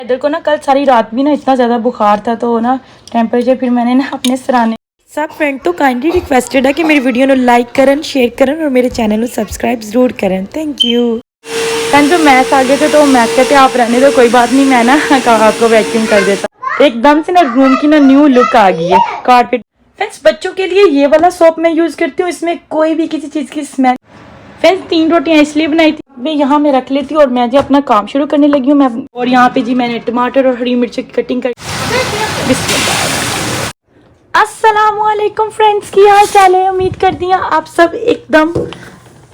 इधर को ना कल सारी रात भी ना इतना ज़्यादा बुखार था तो ना टेम्परेचर फिर मैंने ना अपने सराहने सब फ्रेंड तो काइंडली रिक्वेस्टेड है कि मेरी वीडियो को लाइक करन शेयर करन और मेरे चैनल को सब्सक्राइब जरूर करन। Thank you. फ्रेंड जो मैथ्स आ गए थे तो मैथ कहते आप रहने दो कोई बात नहीं, मैं ना आपको वैक्यूम कर देता। एकदम से ना रूम की ना न्यू लुक आ गई है कारपेट। फ्रेंड्स बच्चों के लिए ये वाला सोप मैं यूज़ करती हूँ, इसमें कोई भी किसी चीज़ की स्मेल। फ्रेंड्स 3 रोटियां इसलिए बनाई थी मैं यहाँ में रख लेती हूँ और मैं जी अपना काम शुरू करने लगी हूँ। मैं और यहाँ पे जी मैंने टमाटर और हरी मिर्च की कटिंग कर। अस्सलामुअलैकुम फ्रेंड्स, की हाल चाल है? उम्मीद करती हैं आप सब एकदम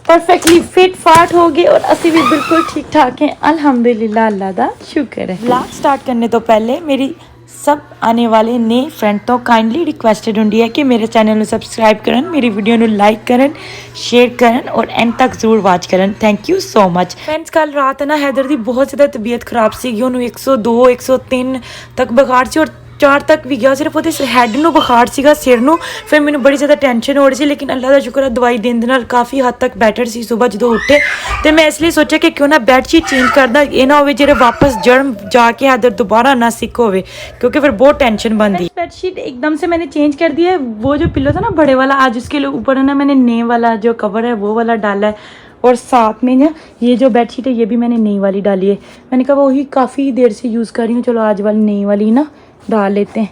परफेक्टली फिट फाट हो गए और असी भी बिल्कुल ठीक ठाक हैं अल्हम्दुलिल्लाह, अल्लाह दा शुक्र है। व्लॉग स्टार्ट करने तो पहले मेरी सब आने वाले नए फ्रेंड तो काइंडली रिक्वेस्टेड होंगी है कि मेरे चैनल को सब्सक्राइब करन, मेरी वीडियो को लाइक करन, शेयर करन और एंड तक जरूर वॉच करन। Thank you so much. Friends कल रात ना हैदर दी बहुत ज़्यादा तबीयत खराब सी, उन्होंने 102 103 तक बुखार से और 4 तक भी गया। सिर्फ वो हैड ਨੂੰ बुखार ਸੀਗਾ सिर ਨੂੰ। फिर मैंने बड़ी ज़्यादा टेंशन हो रही थी लेकिन अल्लाह का शुक्र है दवाई देने ਦੇ ਨਾਲ काफ़ी हद तक बैटर सी। सुबह जो उठे तो मैं इसलिए सोचा कि क्यों ना बैडशीट चेंज करना, ये ना हो ਜਿਹੜੇ वापस जर्म जाके हैदर दोबारा ना सिक होवे क्योंकि फिर बहुत टेंशन बनती। बेडशीट एकदम से मैंने चेंज कर दिया है। वो जो पिलो था ना बड़े वाला, आज उसके ऊपर ना मैंने नए वाला जो कवर है वो वाला डाला है और साथ में ना ये जो बेडशीट है ये भी मैंने नई वाली डाली है। मैंने कहा वही काफ़ी देर से यूज़ कर रही हूँ, चलो आज वाली नई वाली ना डाल लेते हैं।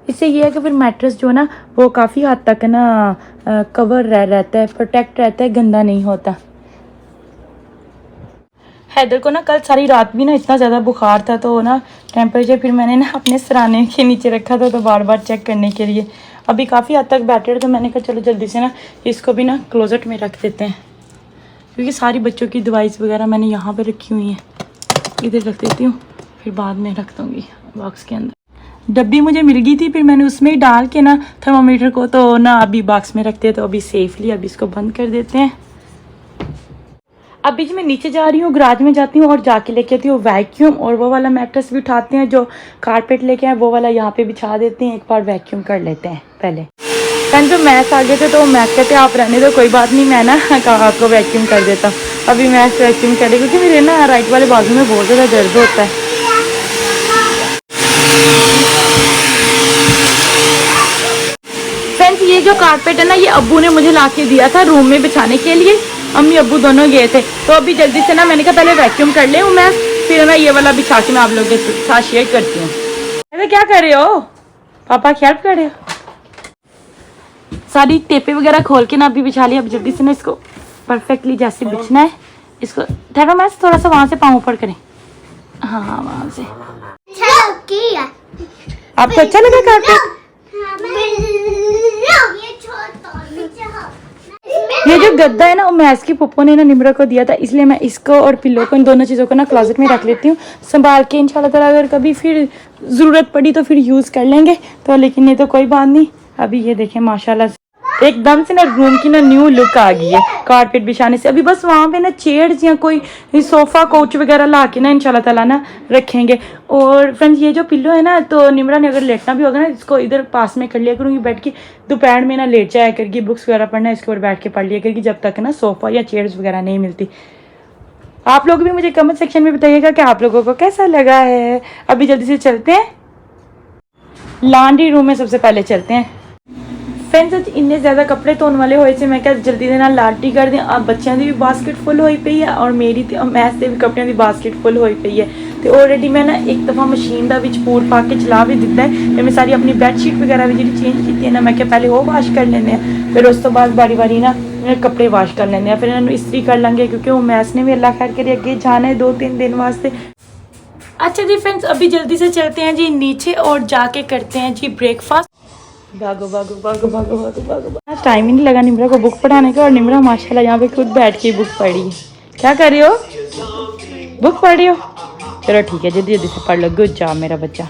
इससे ये है कि फिर मैट्रेस जो है ना वो काफ़ी हद तक ना कवर रहता है, प्रोटेक्ट रहता है, गंदा नहीं होता। हैदर को ना कल सारी रात भी ना इतना ज़्यादा बुखार था तो ना टेम्परेचर फिर मैंने ना अपने सराहने के नीचे रखा था तो बार बार चेक करने के लिए। अभी काफ़ी हद तक बैठे तो मैंने कहा चलो जल्दी से ना इसको भी ना क्लोजेट में रख देते हैं क्योंकि सारी बच्चों की दवाइस वगैरह मैंने यहाँ पर रखी हुई हैं। इधर रख देती हूँ, फिर बाद में रख दूँगी बॉक्स के अंदर। डब्बी मुझे मिल गई थी फिर मैंने उसमें ही डाल के ना थर्मामीटर को तो ना अभी बॉक्स में रखते हैं तो अभी सेफली अभी इसको बंद कर देते हैं। अभी मैं नीचे जा रही हूँ, गराज में जाती हूँ और जाके लेके आती हूँ वैक्यूम और वो वाला मैट्रेस भी उठाते हैं जो कारपेट लेके आए वो वाला यहाँ पे बिछा देते हैं, एक बार वैक्यूम कर लेते हैं पहले। फ्रेंड जो मैथ्स आ गए थे तो मैथ्स कहते आप रहने दो कोई बात नहीं, मैं ना आपको वैक्यूम कर देता हूँ। अभी मैथ्स वैक्यूम करे क्योंकि मेरे ना राइट वाले बाजू में बहुत ज़्यादा दर्द होता है। फ्रेंड्स ये जो कारपेट है ना ये अब्बू ने मुझे ला के दिया था रूम में बिछाने के लिए, अम्मी अब्बू दोनों गए थे तो अभी जल्दी से ना मैंने कहा पहले वैक्यूम कर ले मैं फिर ना ये वाला बिछा के मैं आप लोगों के साथ शेयर करती हूँ। अरे क्या कर रहे हो पापा, हेल्प कर रहे हो? सारी टेपे वगैरह खोल के ना अभी बिछा लिया। अब जल्दी से ना इसको परफेक्टली जैसे बिछना है इसको। ठहरो मैं थोड़ा सा वहाँ से पाँव ऊपर करें, हाँ वहाँ से। आपको अच्छा लगा कारपेट? ये जो गद्दा है ना वो मैथ्स की पप्पो ने ना निम्रा को दिया था इसलिए मैं इसको और पिल्लो को इन दोनों चीज़ों को ना क्लोजेट में रख लेती हूँ संभाल के। इंशाल्लाह ताला अगर कभी फिर ज़रूरत पड़ी तो फिर यूज़ कर लेंगे तो, लेकिन नहीं तो कोई बात नहीं। अभी ये देखें माशाल्लाह एकदम से ना रूम की ना न्यू लुक आ गई है कारपेट बिछाने से। अभी बस वहाँ पे ना चेयर्स या कोई सोफ़ा कोच वगैरह ला के ना इंशाल्लाह ताला ना रखेंगे। और फ्रेंड्स ये जो पिल्लो है ना तो निम्रा ने अगर लेटना भी होगा ना इसको इधर पास में कर लिया करूँगी बैठ के, दोपहर में ना लेट जाया करके बुक्स वगैरह पढ़ना इसके ऊपर बैठ के पढ़ लिया करके जब तक ना सोफ़ा या चेयर्स वगैरह नहीं मिलती। आप लोग भी मुझे कमेंट सेक्शन में बताइएगा कि आप लोगों को कैसा लगा है। अभी जल्दी से चलते हैं लॉन्ड्री रूम में, सबसे पहले चलते हैं। फ्रेंड्स आज इन्ने ज़्यादा कपड़े धोने वाले होए से मैं क्या जल्दी दे नाल लाटी कर दें। अब बच्चों की भी बास्केट फुल होई पई है और मेरी तो मैथ के भी कपड़ों की बास्केट फुल होई पई है तो ऑलरेडी मैं ना एक दफ़ा मशीन का पूर पा के चला भी दिता है तो मैं सारी अपनी बैडशीट वगैरह भी जी चेंज की है ना मैं क्या पहले वो वाश कर लें फिर उस तो बाद बारी बारी ना कपड़े वाश कर लें फिर इन्होंने इस्त्री कर लेंगे क्योंकि वो मैथ ने भी अल्लाह खैर करे अगे जाना है 2-3 दिन वास्ते। अच्छा जी फ्रेंड्स अभी जल्दी से चलते हैं जी नीचे और जाके करते हैं जी ब्रेकफास्ट। भागो भागो भागो भागो भागो भागो। टाइम ही नहीं लगा निम्रा को बुक पढ़ाने का और निम्रा माशाल्लाह यहाँ पे खुद बैठ के बुक पढ़ी है। क्या कर रही हो? बुक पढ़ रही हो? चलो ठीक है जल्दी जल्दी से पढ़ लो, गुड जॉब मेरा बच्चा।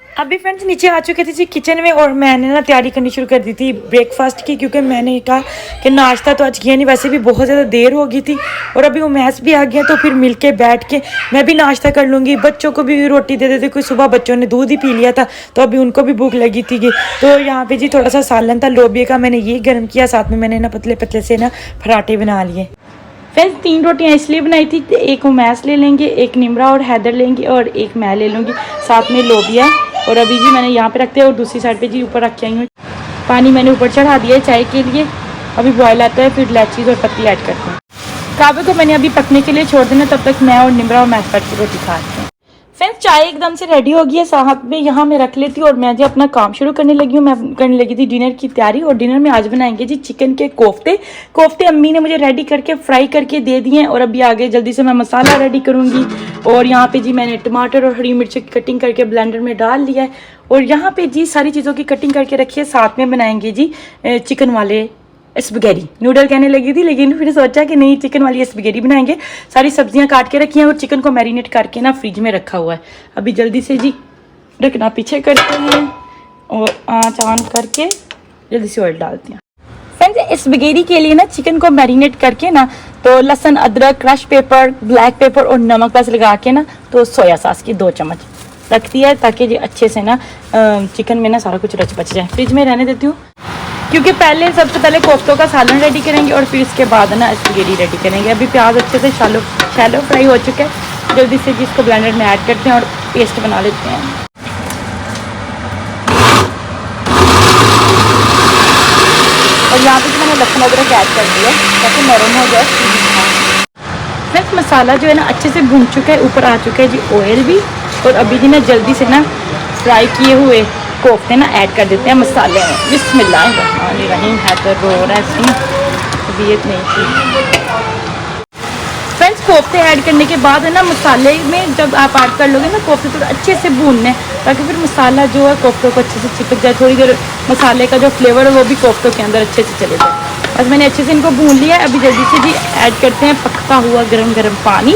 अभी फ्रेंड्स नीचे आ चुके थे जी किचन में और मैंने ना तैयारी करनी शुरू कर दी थी ब्रेकफास्ट की क्योंकि मैंने कहा कि नाश्ता तो आज किया नहीं, वैसे भी बहुत ज़्यादा देर हो गई थी और अभी वो मैथ्स भी आ गया तो फिर मिल के बैठ के मैं भी नाश्ता कर लूँगी, बच्चों को भी रोटी दे देते। कोई सुबह बच्चों ने दूध ही पी लिया था तो अभी उनको भी भूख लगी थी। तो यहाँ पे जी थोड़ा सा सालन था लोबिया का, मैंने ये गर्म किया, साथ में मैंने ना पतले पतले से ना पराठे बना लिए। फ्रेंड्स 3 रोटियां इसलिए बनाई थी, एक उमैस ले लेंगे, एक निमरा और हैदर लेंगे और एक मैं ले लूँगी, साथ में लोबिया। और अभी जी मैंने यहाँ पे रखते हैं और दूसरी साइड पे जी ऊपर रख के आई हूँ। पानी मैंने ऊपर चढ़ा दिया है चाय के लिए, अभी बॉयल आता है, फिर इलायची और पत्ती ऐड करते हैं। काबे को मैंने अभी पकने के लिए छोड़ देना, तब तक मैं और निमरा और मैथ की रोटी खाते हैं। फ्रेंड्स चाय एकदम से रेडी हो गई है, साहब में यहाँ मैं रख लेती हूँ और मैं जी अपना काम शुरू करने लगी हूँ। मैं करने लगी थी डिनर की तैयारी और डिनर में आज बनाएंगे जी चिकन के कोफ्ते। कोफ्ते अम्मी ने मुझे रेडी करके फ्राई करके दे दिए हैं और अभी आगे जल्दी से मैं मसाला रेडी करूँगी। और यहाँ पे जी मैंने टमाटर और हरी मिर्च की कटिंग करके ब्लेंडर में डाल लिया है और यहाँ पे जी सारी चीज़ों की कटिंग करके रखी है। साथ में बनाएंगे जी चिकन वाले स्पगेटी, नूडल कहने लगी थी लेकिन फिर सोचा कि नहीं चिकन वाली स्पगेटी बनाएंगे। सारी सब्जियां काट के रखी हैं और चिकन को मैरिनेट करके ना फ्रिज में रखा हुआ है। अभी जल्दी से जी ढकना पीछे करते हैं और आँच ऑन करके जल्दी से ऑयल डालते हैं। फ्रेंड्स स्पगेटी के लिए ना चिकन को मैरिनेट करके ना तो लहसुन अदरक क्रश पेपर ब्लैक पेपर और नमक बस लगा के ना तो सोया सॉस की 2 चम्मच रख दिया है ताकि जी अच्छे से ना चिकन में ना सारा कुछ रच बच जाए। फ्रिज में रहने देती हूँ क्योंकि सबसे पहले कोफ्तों का सालन रेडी करेंगे और फिर इसके बाद ना स्पगेटी रेडी करेंगे। अभी प्याज अच्छे से शैलो फ्राई हो चुका है, जल्दी से जी इसको ब्लेंडर में ऐड करते हैं और पेस्ट बना लेते हैं। और यहाँ पे मैंने लहसुन अदरक ऐड कर दिया ताकि नरम हो जाए। फ्रेंड्स मसाला जो है ना अच्छे से भून चुका है, ऊपर आ चुका है जी ऑयल भी। और अभी जी मैं जल्दी से ना फ्राई किए हुए कोफ्ते ना ऐड कर देते हैं मसाले में। बिस्मिल्लाहिर्रहमानिर्रहीम है तो रो रहा है तबीयत नहीं थी। फ्रेंड्स कोफ्ते ऐड करने के बाद है ना मसाले में जब आप ऐड कर लोगे ना कोफ्ते तो अच्छे से भूनने ताकि फिर मसाला जो है कोफ्तों को अच्छे से चिपक जाए। थोड़ी देर मसाले का जो फ्लेवर है वो भी कोफ्तों के अंदर अच्छे से चले जाए। बस मैंने अच्छे से इनको भून लिया है। अभी जल्दी से जी ऐड करते हैं पकता हुआ गरम गरम पानी।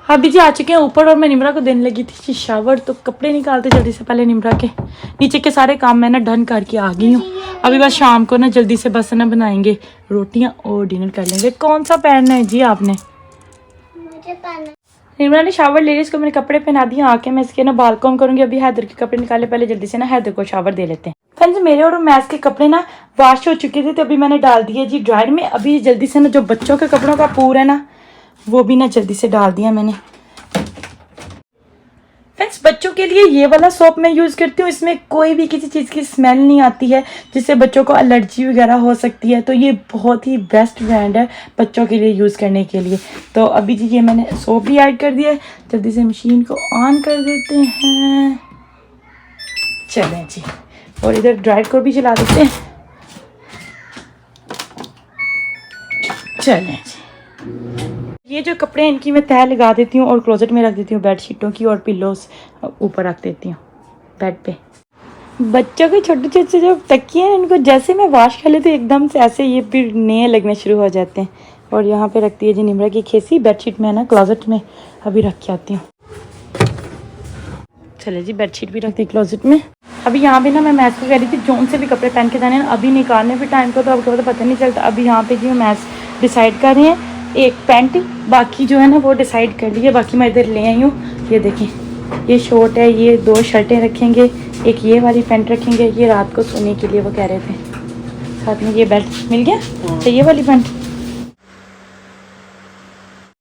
अभी जी आ चुके हैं ऊपर और मैं निमरा को देने लगी थी शावर, तो कपड़े निकालते जल्दी से पहले निमरा के। नीचे के सारे काम मैं ना डन करके आ गई हूँ। अभी बस शाम को ना जल्दी से बस ना बनाएंगे रोटियां और डिनर कर लेंगे। कौन सा पहनना है जी आपने? मुझे पहनना। निमरा ने शावर ले लिया, इसको मैंने कपड़े पहना दिए। आके मैं इसके ना बाल कॉम करूंगी। अभी हैदर के कपड़े निकाले, पहले जल्दी से ना हैदर को शावर दे लेते हैं। फ्रेंड्स मेरे और मैथ के कपड़े ना वॉश हो चुके थे तो अभी मैंने डाल दिए जी ड्रायर में। अभी जल्दी से ना जो बच्चों के कपड़ों का पूर है ना वो भी ना जल्दी से डाल दिया मैंने। फ्रेंड्स बच्चों के लिए ये वाला सोप मैं यूज़ करती हूँ, इसमें कोई भी किसी चीज़ की स्मेल नहीं आती है जिससे बच्चों को एलर्जी वगैरह हो सकती है। तो ये बहुत ही बेस्ट ब्रांड है बच्चों के लिए यूज़ करने के लिए। तो अभी जी ये मैंने सोप भी ऐड कर दिया है। जल्दी से मशीन को ऑन कर देते हैं। चलें जी, और इधर ड्रायर को भी चला देते हैं। चलें जी, ये जो कपड़े हैं इनकी मैं तह लगा देती हूँ और क्लोजेट में रख देती हूँ बेडशीटों की, और पिलोस ऊपर रख देती हूँ बेड पे। बच्चों के छोटे छोटे जो तकिए हैं इनको जैसे मैं वॉश कर लेती हूँ एकदम से ऐसे ये फिर नए लगने शुरू हो जाते हैं। और यहाँ पे रखती है जी निमरा की खेसी बेडशीट में ना क्लोजेट में अभी रख के आती हूँ। चले जी बेडशीट भी रखती क्लोजेट में। अभी यहाँ पे ना मैं मैथ को कह रही थी जोन से भी कपड़े पहन के जाने अभी निकालने भी टाइम को तो आपको तो पता नहीं चलता। अभी यहाँ पे जी मैं मैथ डिसाइड कर रही हैं, एक पैंट बाकी जो है ना वो डिसाइड कर लिए। बाकी मैं इधर ले आई हूँ, ये देखें ये शॉर्ट है, ये 2 शर्टें रखेंगे, एक ये वाली पैंट रखेंगे, ये रात को सोने के लिए वो कह रहे थे। साथ में ये बेल्ट मिल गया, तो ये वाली पैंट